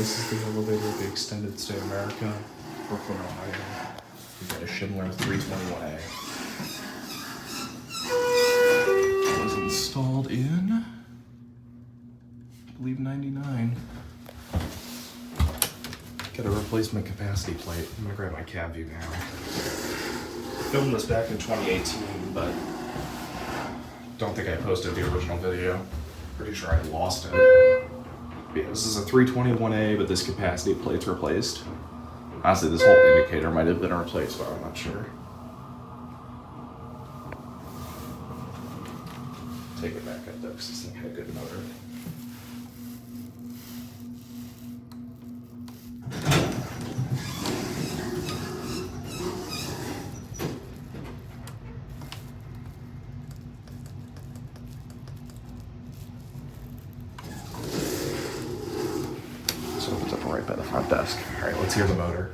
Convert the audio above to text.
This is the elevator of the extended stay America, Brooklyn, Ohio. We got a Schindler 321A. It was installed in, I believe, 99. Got a replacement capacity plate. I'm gonna grab my cab view now. Filmed this back in 2018, but don't think I posted the original video. Pretty sure I lost it. Yeah, this is a 321A, but this capacity plate's replaced. Honestly, this whole indicator might have been replaced, but I'm not sure. Take it back up though, because this thing had a good motor. So it opens up right by the front desk. All right, let's hear the motor.